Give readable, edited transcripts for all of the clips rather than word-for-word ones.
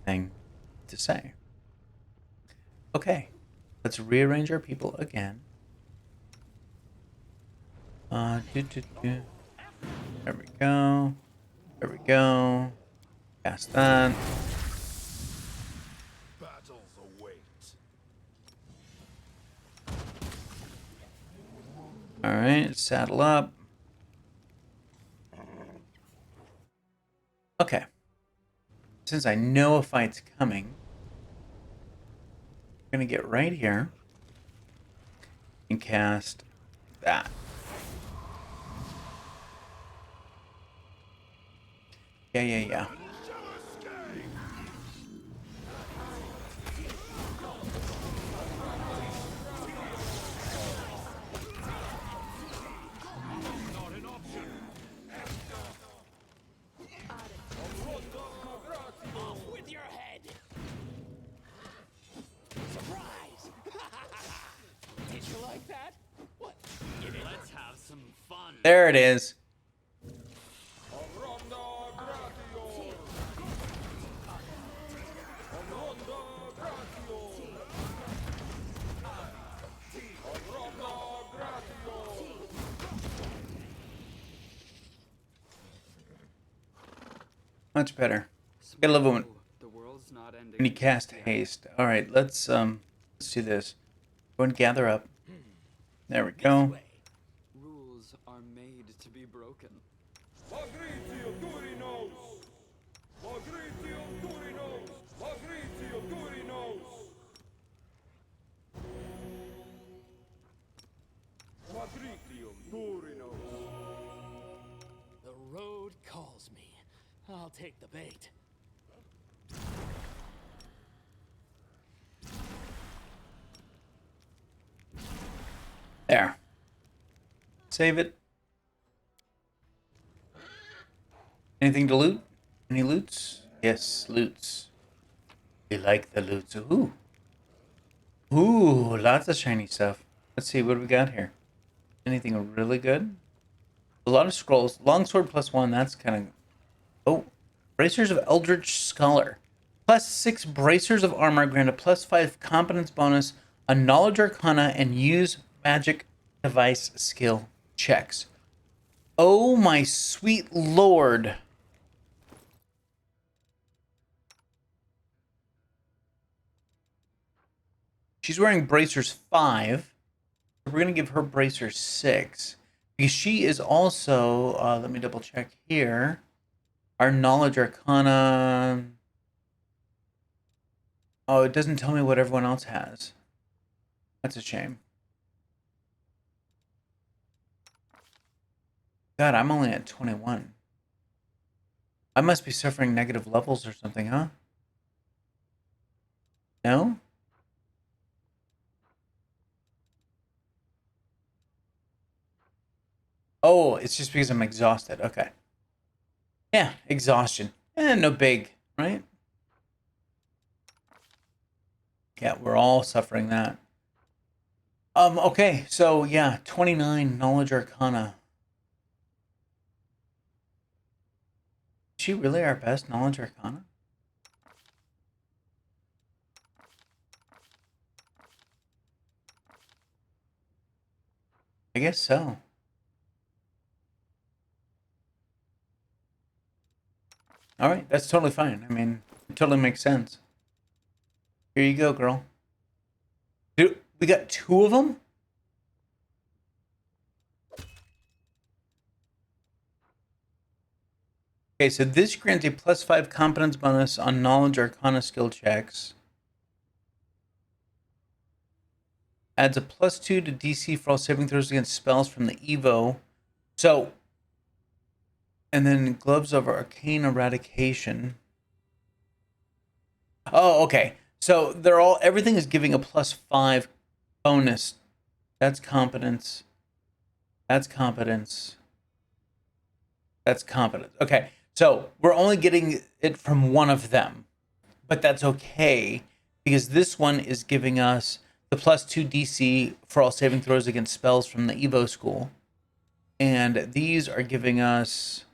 thing to say. Okay, let's rearrange our people again. There we go. There we go. Cast that. Battles await. All right, saddle up. Okay. Since I know a fight's coming, I'm gonna get right here and cast that. Yeah. With your head. Surprise! Did you like that? What? Let's have some fun. There it is. Much better. Gotta love it when you cast haste. All right, let's do this. Go and gather up. There we go. Rules are made to be broken. The road calls me. I'll take the bait. There. Save it. Anything to loot? Any loots? Yes, loots. We like the loots. Ooh. Ooh, lots of shiny stuff. Let's see, what do we got here? Anything really good? A lot of scrolls. Longsword +1, that's kind of... Oh. Bracers of Eldritch Scholar. +6 bracers of armor, grant a +5 competence bonus on knowledge arcana and use magic device skill checks. Oh my sweet lord. She's wearing bracers 5. We're going to give her bracers 6. Because she is also, let me double check here. Our knowledge arcana. Oh, it doesn't tell me what everyone else has. That's a shame. God, I'm only at 21. I must be suffering negative levels or something, huh? No? Oh, it's just because I'm exhausted. Okay. Yeah, exhaustion. No big, right? Yeah, we're all suffering that. Okay, so yeah, 29 knowledge arcana. Is she really our best knowledge arcana? I guess so. All right, that's totally fine. I mean, it totally makes sense. Here you go, girl. Dude, we got 2 of them? Okay, so this grants a +5 competence bonus on knowledge arcana skill checks. Adds a +2 to DC for all saving throws against spells from the Evo. So, and then gloves of arcane eradication. Oh, okay. So they're all, everything is giving a +5 bonus. That's competence. That's competence. That's competence. Okay. So we're only getting it from one of them, but that's okay because this one is giving us the +2 DC for all saving throws against spells from the Evo school. And these are giving us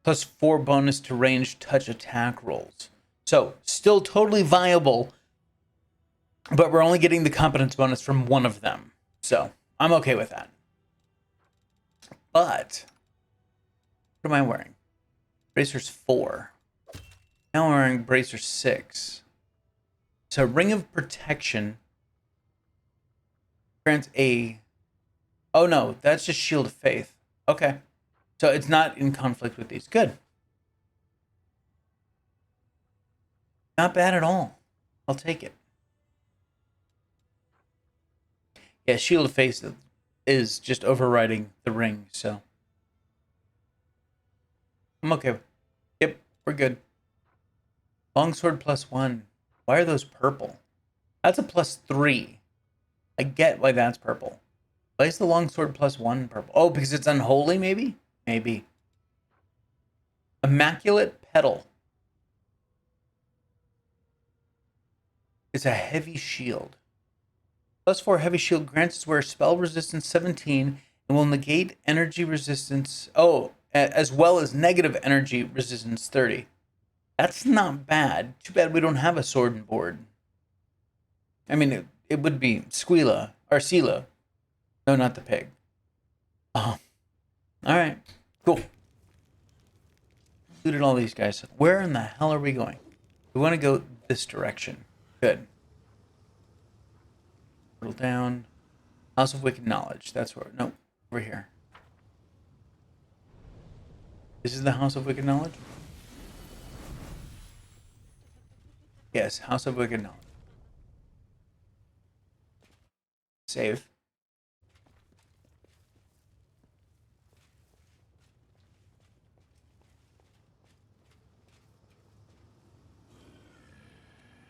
+4 bonus to range touch attack rolls. So still totally viable, but we're only getting the competence bonus from one of them. So I'm okay with that. But what am I wearing? Bracers 4. Now I'm wearing Bracer 6. So Ring of Protection grants a... Oh no, that's just Shield of Faith. Okay. So it's not in conflict with these. Good. Not bad at all. I'll take it. Yeah, Shield of Faith is just overriding the ring, so I'm okay. Yep, we're good. Longsword +1. Why are those purple? That's a +3. I get why that's purple. Why is the longsword +1 purple? Oh, because it's unholy, maybe? Maybe. Immaculate Petal. It's a heavy shield. +4 heavy shield grants its wearer spell resistance 17 and will negate energy resistance. Oh, as well as negative energy resistance 30. That's not bad. Too bad we don't have a sword and board. I mean, it would be Squeala or Seela. No, not the pig. Oh, all right, cool. Looted all these guys. Where in the hell are we going? We want to go this direction. Good. Portal down. House of Wicked Knowledge. That's where. No, over here. This is the House of Wicked Knowledge? Yes, House of Wicked Knowledge. Save.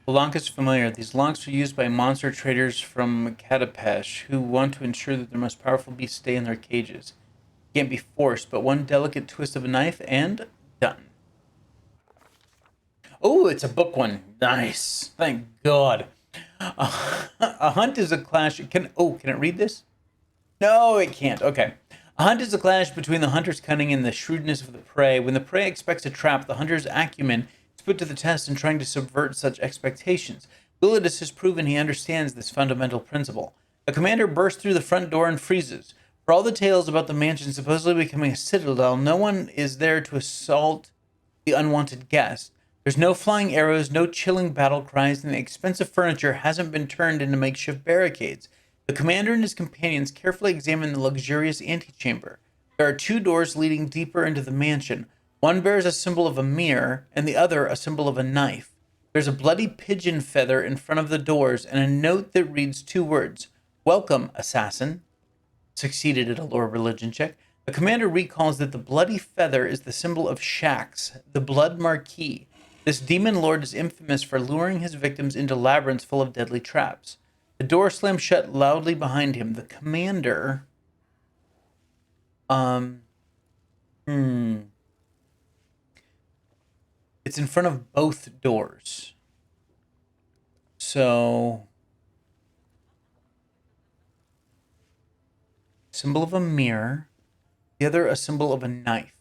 The Lonk is familiar. These Lonks are used by monster traders from Katapesh who want to ensure that their most powerful beasts stay in their cages. Can't be forced, but one delicate twist of a knife and done. Oh, it's a book one. Nice. Thank God. A hunt is a clash. Can it read this? No, it can't. Okay. A hunt is a clash between the hunter's cunning and the shrewdness of the prey. When the prey expects a trap, the hunter's acumen is put to the test in trying to subvert such expectations. Willadus has proven he understands this fundamental principle. A commander bursts through the front door and freezes. For all the tales about the mansion supposedly becoming a citadel, no one is there to assault the unwanted guest. There's no flying arrows, no chilling battle cries, and the expensive furniture hasn't been turned into makeshift barricades. The commander and his companions carefully examine the luxurious antechamber. There are 2 doors leading deeper into the mansion. One bears a symbol of a mirror, and the other a symbol of a knife. There's a bloody pigeon feather in front of the doors, and a note that reads 2 words, "Welcome, assassin." Succeeded at a lore religion check. The commander recalls that the bloody feather is the symbol of Shax, the Blood Marquis. This demon lord is infamous for luring his victims into labyrinths full of deadly traps. The door slams shut loudly behind him. The commander... It's in front of both doors. So... symbol of a mirror. The other, a symbol of a knife.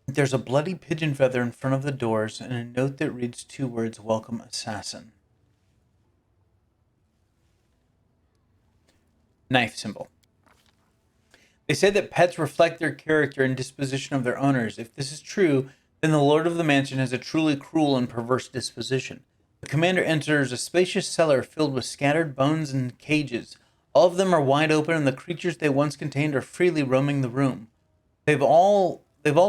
There's a bloody pigeon feather in front of the doors and a note that reads 2 words, "Welcome, assassin." Knife symbol. They say that pets reflect their character and disposition of their owners. If this is true, then the lord of the mansion has a truly cruel and perverse disposition. The commander enters a spacious cellar filled with scattered bones and cages. All of them are wide open, and the creatures they once contained are freely roaming the room. They've all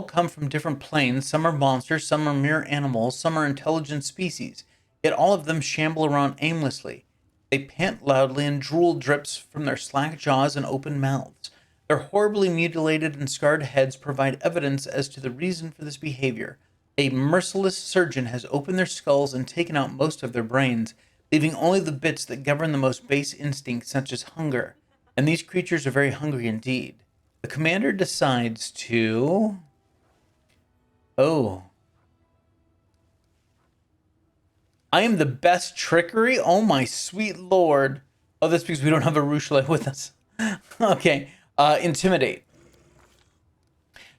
come from different planes. Some are monsters, some are mere animals, some are intelligent species. Yet all of them shamble around aimlessly. They pant loudly, and drool drips from their slack jaws and open mouths. Their horribly mutilated and scarred heads provide evidence as to the reason for this behavior. A merciless surgeon has opened their skulls and taken out most of their brains, leaving only the bits that govern the most base instincts, such as hunger. And these creatures are very hungry indeed. The commander decides to... Oh. I am the best trickery? Oh my sweet lord. Oh, that's because we don't have a Rushlight with us. Okay. Intimidate.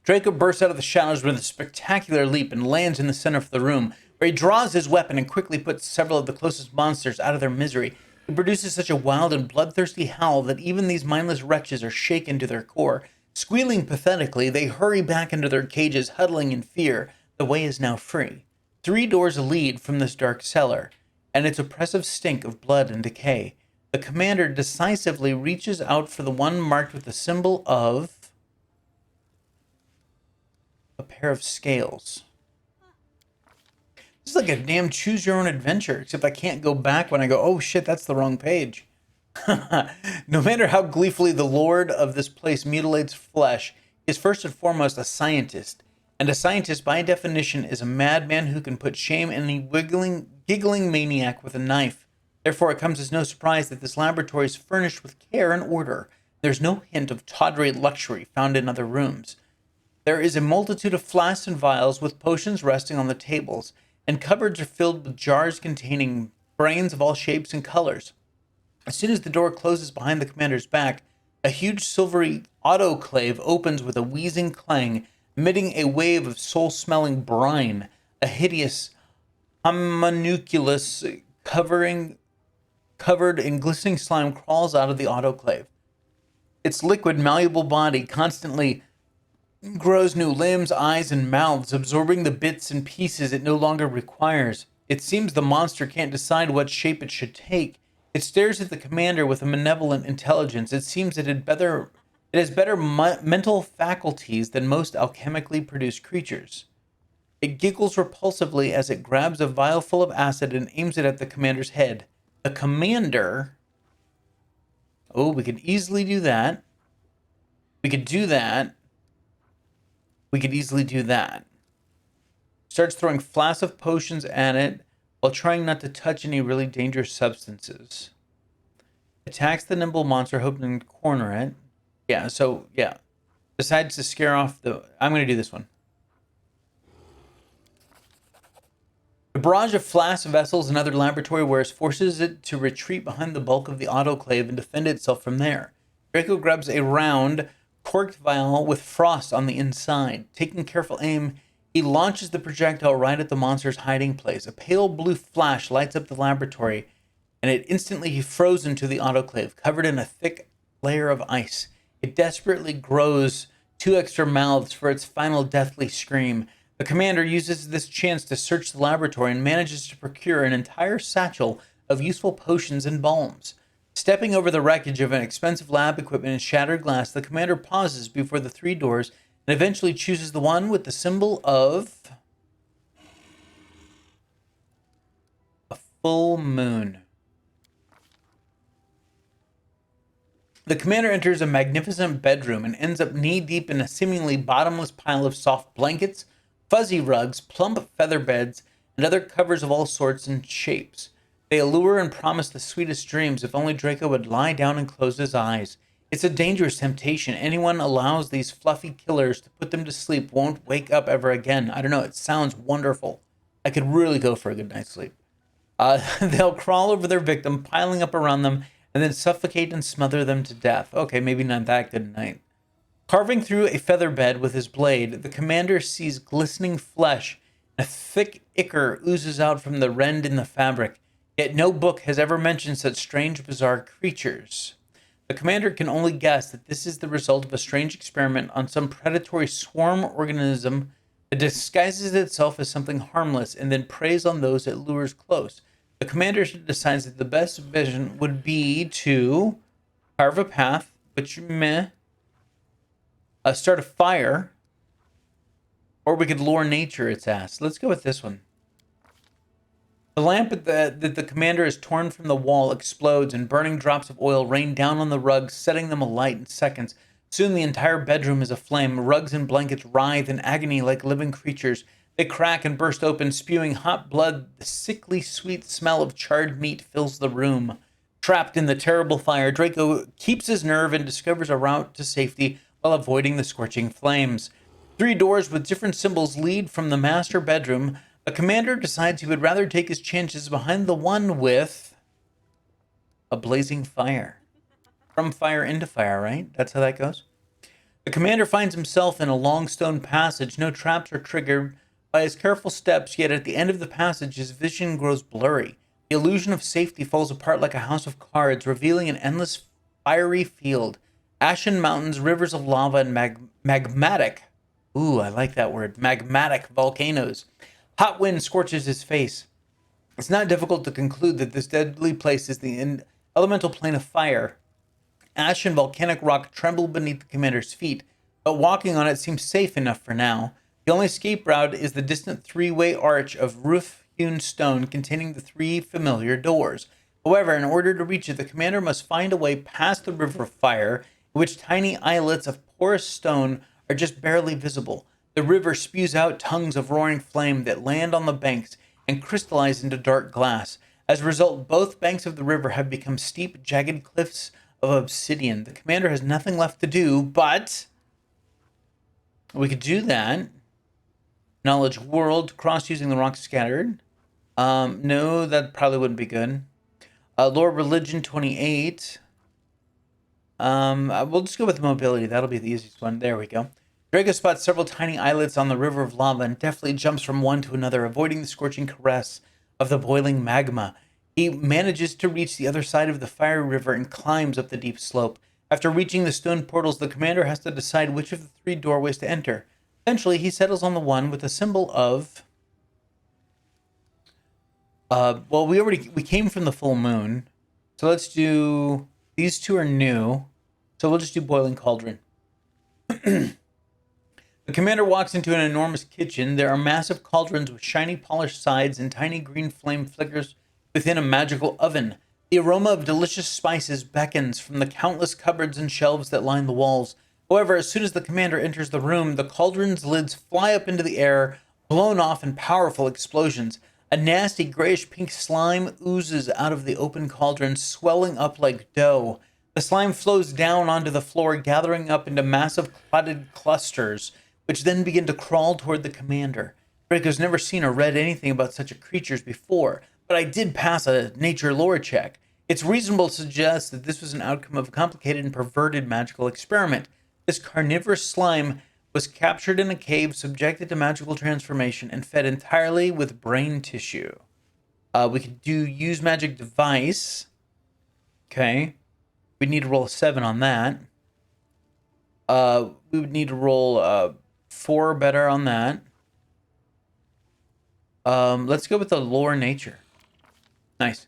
Draco bursts out of the shadows with a spectacular leap and lands in the center of the room, where he draws his weapon and quickly puts several of the closest monsters out of their misery. He produces such a wild and bloodthirsty howl that even these mindless wretches are shaken to their core. Squealing pathetically, they hurry back into their cages, huddling in fear. The way is now free. 3 doors lead from this dark cellar, and its oppressive stink of blood and decay. The commander decisively reaches out for the one marked with the symbol of a pair of scales. This is like a damn choose your own adventure, except I can't go back when I go, oh shit, that's the wrong page. No matter how gleefully the lord of this place mutilates flesh, he is first and foremost a scientist. And a scientist, by definition, is a madman who can put shame in any giggling maniac with a knife. Therefore, it comes as no surprise that this laboratory is furnished with care and order. There's no hint of tawdry luxury found in other rooms. There is a multitude of flasks and vials with potions resting on the tables, and cupboards are filled with jars containing brains of all shapes and colors. As soon as the door closes behind the commander's back, a huge silvery autoclave opens with a wheezing clang, emitting a wave of soul-smelling brine. A hideous homunculus covered in glistening slime crawls out of the autoclave. Its liquid, malleable body constantly grows new limbs, eyes, and mouths, absorbing the bits and pieces it no longer requires. It seems the monster can't decide what shape it should take. It stares at the commander with a malevolent intelligence. It seems it has better mental faculties than most alchemically produced creatures. It giggles repulsively as it grabs a vial full of acid and aims it at the commander's head. The commander... Oh, we could easily do that. We could do that. We could easily do that. Starts throwing flasks of potions at it while trying not to touch any really dangerous substances. Attacks the nimble monster, hoping to corner it. Yeah. Decides to scare off the... I'm going to do this one. The barrage of flasks, vessels, and other laboratory wares forces it to retreat behind the bulk of the autoclave and defend itself from there. Draco grabs a round, corked vial with frost on the inside. Taking careful aim, he launches the projectile right at the monster's hiding place. A pale blue flash lights up the laboratory, and it instantly frozen to the autoclave, covered in a thick layer of ice. It desperately grows 2 extra mouths for its final deathly scream. The commander uses this chance to search the laboratory and manages to procure an entire satchel of useful potions and balms. Stepping over the wreckage of an expensive lab equipment and shattered glass, the commander pauses before the 3 doors and eventually chooses the one with the symbol of a full moon. The commander enters a magnificent bedroom and ends up knee-deep in a seemingly bottomless pile of soft blankets, fuzzy rugs, plump feather beds, and other covers of all sorts and shapes. They allure and promise the sweetest dreams if only Draco would lie down and close his eyes. It's a dangerous temptation. Anyone allows these fluffy killers to put them to sleep won't wake up ever again. I don't know, it sounds wonderful. I could really go for a good night's sleep. They'll crawl over their victim, piling up around them, and then suffocate and smother them to death. Okay, maybe not that good night. Carving through a feather bed with his blade, the commander sees glistening flesh, and a thick ichor oozes out from the rend in the fabric. Yet no book has ever mentioned such strange, bizarre creatures. The commander can only guess that this is the result of a strange experiment on some predatory swarm organism that disguises itself as something harmless and then preys on those it lures close. The commander decides that the best vision would be to carve a path, which start a fire, or we could lure nature its ass. Let's go with this one. The lamp that the commander has torn from the wall explodes, and burning drops of oil rain down on the rugs, setting them alight in seconds. Soon the entire bedroom is aflame. Rugs and blankets writhe in agony like living creatures. They crack and burst open, spewing hot blood. The sickly sweet smell of charred meat fills the room. Trapped in the terrible fire, Draco keeps his nerve and discovers a route to safety while avoiding the scorching flames. 3 doors with different symbols lead from the master bedroom. The commander decides he would rather take his chances behind the one with a blazing fire. From fire into fire, right? That's how that goes. The commander finds himself in a long stone passage. No traps are triggered by his careful steps, yet at the end of the passage his vision grows blurry. The illusion of safety falls apart like a house of cards, revealing an endless fiery field. Ashen mountains, rivers of lava, and magmatic. Ooh, I like that word. Magmatic volcanoes. Hot wind scorches his face. It's not difficult to conclude that this deadly place is the elemental plane of fire. Ash and volcanic rock tremble beneath the commander's feet, but walking on it seems safe enough for now. The only escape route is the distant three-way arch of roof-hewn stone containing the three familiar doors. However, in order to reach it, the commander must find a way past the river of fire, in which tiny islets of porous stone are just barely visible. The river spews out tongues of roaring flame that land on the banks and crystallize into dark glass. As a result, both banks of the river have become steep, jagged cliffs of obsidian. The commander has nothing left to do, but we could do that. Knowledge world, cross using the rocks scattered. No, that probably wouldn't be good. Lore religion 28. We'll just go with mobility. That'll be the easiest one. There we go. Draco spots several tiny islets on the river of lava and deftly jumps from one to another, avoiding the scorching caress of the boiling magma. He manages to reach the other side of the fiery river and climbs up the deep slope. After reaching the stone portals, the commander has to decide which of the three doorways to enter. Eventually, he settles on the one with a symbol of... well, we came from the full moon. So let's do... These two are new. So we'll just do Boiling Cauldron. The commander walks into an enormous kitchen. There are massive cauldrons with shiny polished sides and tiny green flame flickers within a magical oven. The aroma of delicious spices beckons from the countless cupboards and shelves that line the walls. However, as soon as the commander enters the room, the cauldron's lids fly up into the air, blown off in powerful explosions. A nasty grayish-pink slime oozes out of the open cauldron, swelling up like dough. The slime flows down onto the floor, gathering up into massive clotted clusters, which then begin to crawl toward the commander. Draco's never seen or read anything about such a creatures before, but I did pass a nature lore check. It's reasonable to suggest that this was an outcome of a complicated and perverted magical experiment. This carnivorous slime was captured in a cave, subjected to magical transformation, and fed entirely with brain tissue. We could do use magic device. Okay. We'd need to roll a 7 on that. We would need to roll 4 better on that. Let's go with the lore nature. Nice.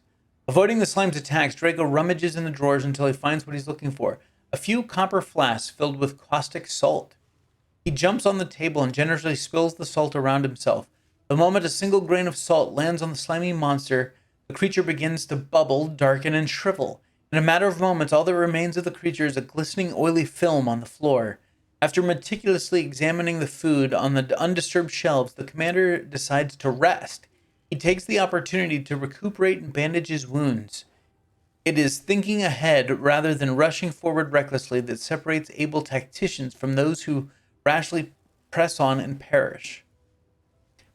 Avoiding the slime's attacks, Draco rummages in the drawers until he finds what he's looking for. A few copper flasks filled with caustic salt. He jumps on the table and generously spills the salt around himself. The moment a single grain of salt lands on the slimy monster, the creature begins to bubble, darken, and shrivel. In a matter of moments, all that remains of the creature is a glistening, oily film on the floor. After meticulously examining the food on the undisturbed shelves, the commander decides to rest. He takes the opportunity to recuperate and bandage his wounds. It is thinking ahead rather than rushing forward recklessly that separates able tacticians from those who rashly press on and perish.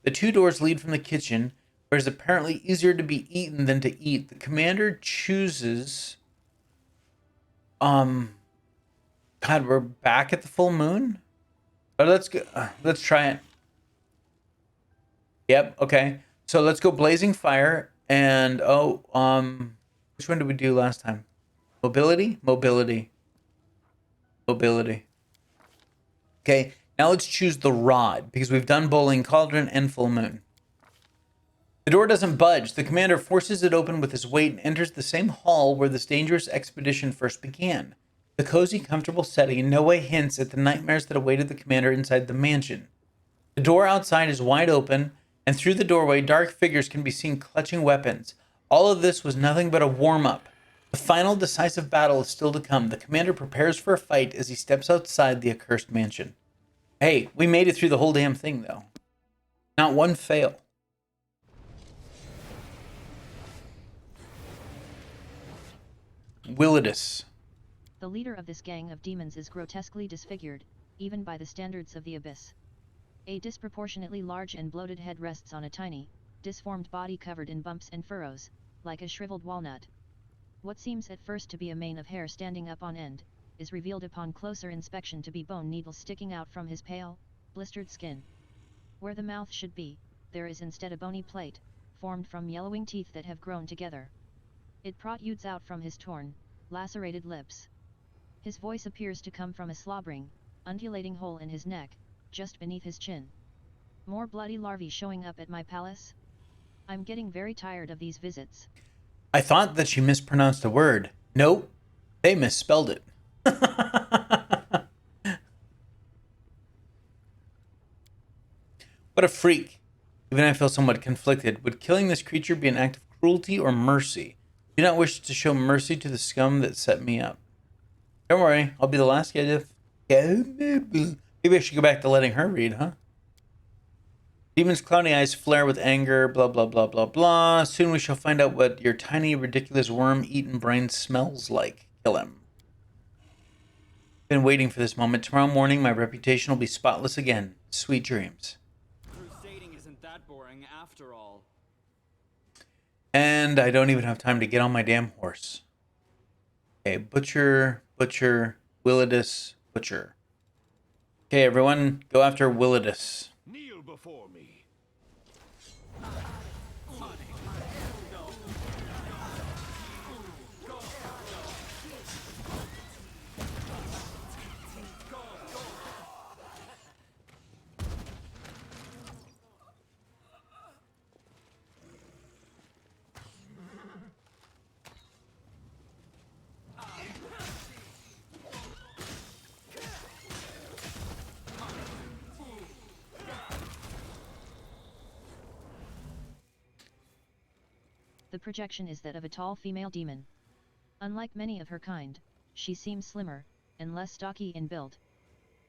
The 2 doors lead from the kitchen, where it is apparently easier to be eaten than to eat. The commander chooses... God, we're back at the full moon? But let's go. Let's try it. Yep, okay. So let's go Blazing Fire and which one did we do last time? Mobility? Mobility. Mobility. Okay, now let's choose the rod, because we've done Boiling Cauldron and Full Moon. The door doesn't budge. The commander forces it open with his weight and enters the same hall where this dangerous expedition first began. The cozy, comfortable setting in no way hints at the nightmares that awaited the commander inside the mansion. The door outside is wide open, and through the doorway, dark figures can be seen clutching weapons. All of this was nothing but a warm-up. The final decisive battle is still to come. The commander prepares for a fight as he steps outside the accursed mansion. Hey, we made it through the whole damn thing, though. Not one fail. Willidus. The leader of this gang of demons is grotesquely disfigured, even by the standards of the abyss. A disproportionately large and bloated head rests on a tiny, disformed body covered in bumps and furrows, like a shriveled walnut. What seems at first to be a mane of hair standing up on end, is revealed upon closer inspection to be bone needles sticking out from his pale, blistered skin. Where the mouth should be, there is instead a bony plate, formed from yellowing teeth that have grown together. It protrudes out from his torn, lacerated lips. His voice appears to come from a slobbering, undulating hole in his neck, just beneath his chin. More bloody larvae showing up at my palace? I'm getting very tired of these visits. I thought that she mispronounced a word. Nope, they misspelled it. What a freak. Even I feel somewhat conflicted. Would killing this creature be an act of cruelty or mercy? I do not wish to show mercy to the scum that set me up. Don't worry, I'll be the last guy to... Maybe I should go back to letting her read, huh? Demon's cloudy eyes flare with anger, blah, blah, blah, blah, blah. Soon we shall find out what your tiny, ridiculous worm-eaten brain smells like. Kill him. Been waiting for this moment. Tomorrow morning, my reputation will be spotless again. Sweet dreams. Crusading isn't that boring after all. And I don't even have time to get on my damn horse. Okay, butcher, butcher, Willidus, butcher. Okay, everyone, go after Willidus. Kneel before me. The projection is that of a tall female demon. Unlike many of her kind, she seems slimmer, and less stocky in build.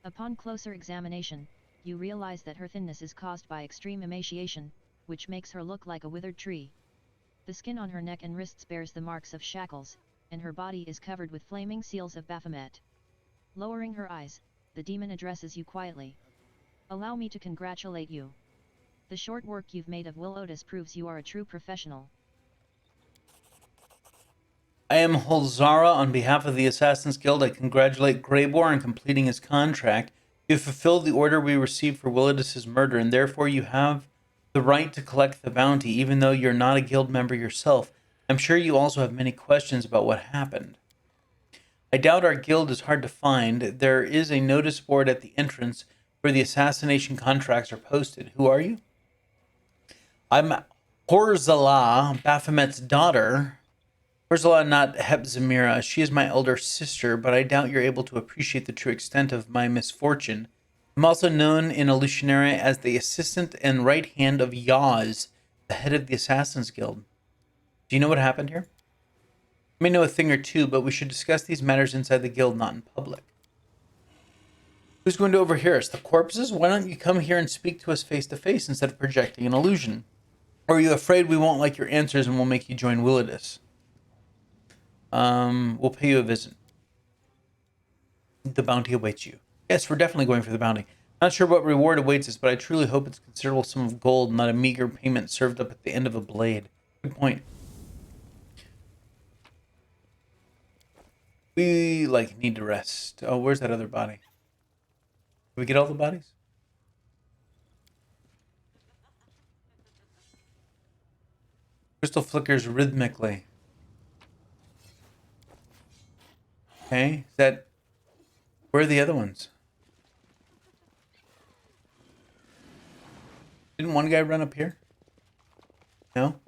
Upon closer examination, you realize that her thinness is caused by extreme emaciation, which makes her look like a withered tree. The skin on her neck and wrists bears the marks of shackles, and her body is covered with flaming seals of Baphomet. Lowering her eyes, the demon addresses you quietly. Allow me to congratulate you. The short work you've made of 𝐿𝐿 proves you are a true professional. I am Holzara. On behalf of the Assassin's Guild, I congratulate 𝐿𝐿 on completing his contract. You have fulfilled the order we received for Willidus' murder, and therefore you have the right to collect the bounty, even though you're not a guild member yourself. I'm sure you also have many questions about what happened. I doubt our guild is hard to find. There is a notice board at the entrance where the assassination contracts are posted. Who are you? I'm Horzala, Baphomet's daughter. Horzala, not 𝐂𝐻𝐵𝐵. She is my elder sister, but I doubt you're able to appreciate the true extent of my misfortune. I'm also known in Illusionary as the assistant and right hand of 𝐂𝐻𝐿, the head of the Assassin's Guild. Do you know what happened here? You may know a thing or two, but we should discuss these matters inside the guild, not in public. Who's going to overhear us? The corpses? Why don't you come here and speak to us face to face instead of projecting an illusion? Or are you afraid we won't like your answers and we'll make you join Willidus? We'll pay you a visit. The bounty awaits you. Yes, we're definitely going for the bounty. Not sure what reward awaits us, but I truly hope it's a considerable sum of gold, not a meager payment served up at the end of a blade. Good point. We, need to rest. Oh, where's that other body? Did we get all the bodies? Crystal flickers rhythmically. Okay, where are the other ones? Didn't one guy run up here? No?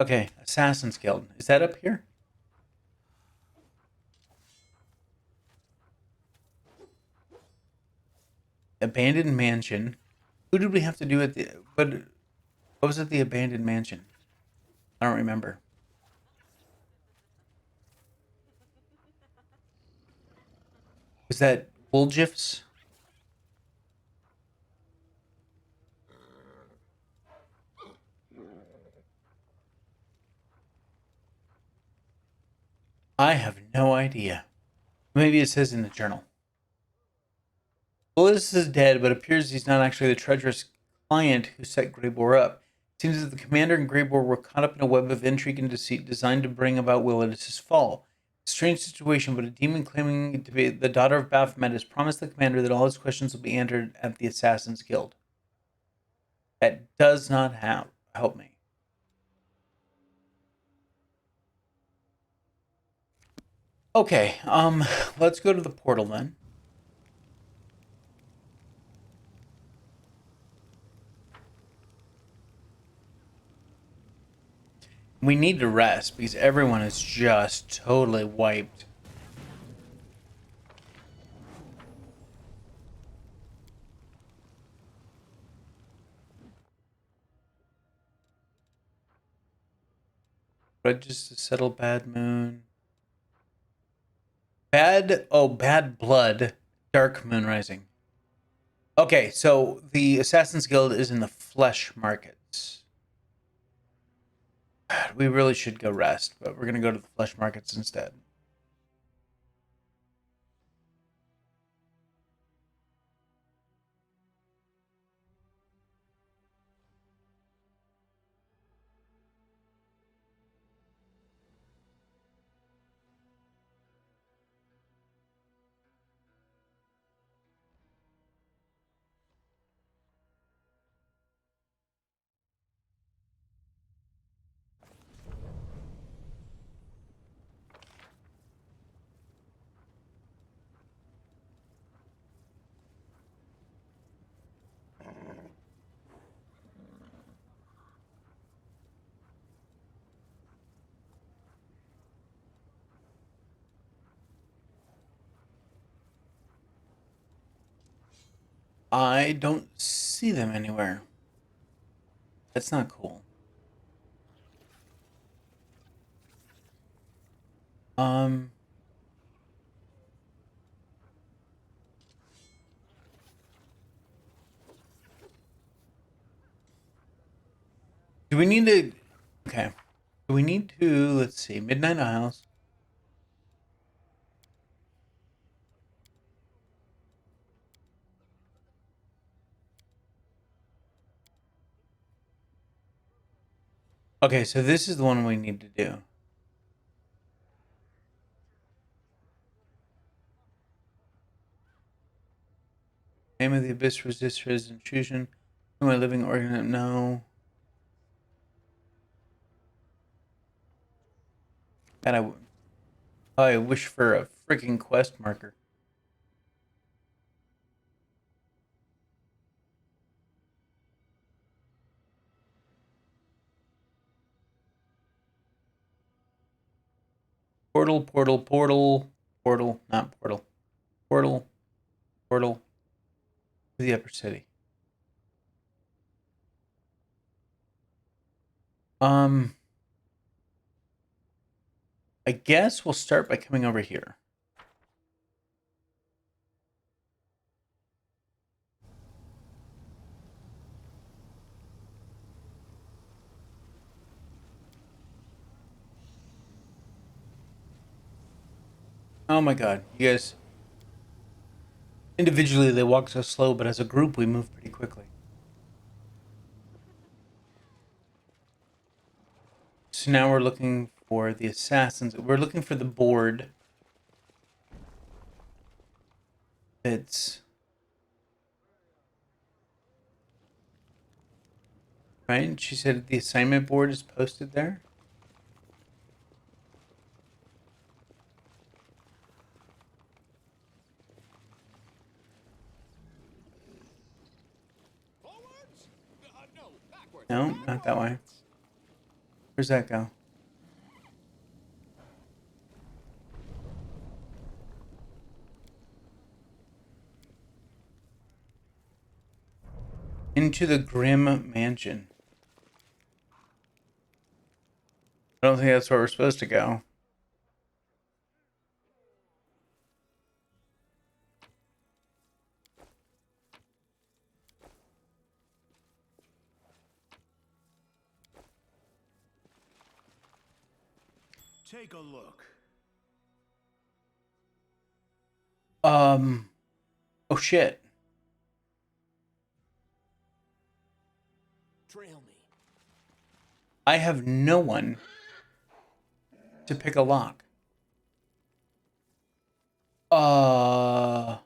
Okay, Assassin's Guild. Is that up here? Abandoned mansion. Who did we have to do at the... What was at the abandoned mansion? I don't remember. Was that Woolgif's? I have no idea. Maybe it says in the journal. Willidus is dead, but appears he's not actually the treacherous client who set 𝐿𝐿 up. It seems that the commander and 𝐿𝐿 were caught up in a web of intrigue and deceit designed to bring about Willidus' fall. Strange situation, but a demon claiming to be the daughter of Baphomet has promised the commander that all his questions will be answered at the Assassin's Guild. That does not help me. Okay, let's go to the portal then. We need to rest because everyone is just totally wiped. Just to settle bad moon. Bad blood. Dark moon rising. Okay, so the Assassin's Guild is in the flesh markets. We really should go rest, but we're going to go to the flesh markets instead. I don't see them anywhere. That's not cool. Do we need to... Okay. Do we need to... Let's see. Midnight Isles. Okay, so this is the one we need to do. Name of the Abyss resists his intrusion. Am I living organ? No. And I wish for a freaking quest marker. Portal, portal, portal, portal, not portal. Portal, portal to the upper city. I guess we'll start by coming over here. Oh my god, you guys. Individually, they walk so slow, but as a group, we move pretty quickly. So now we're looking for the assassins. We're looking for the board. It's... Right? She said the assignment board is posted there. Forwards? No, backwards. No, not that way. Where's that go? Into the Grim Mansion. I don't think that's where we're supposed to go. Take a look. Oh shit. Trail me. I have no one to pick a lock. Uh,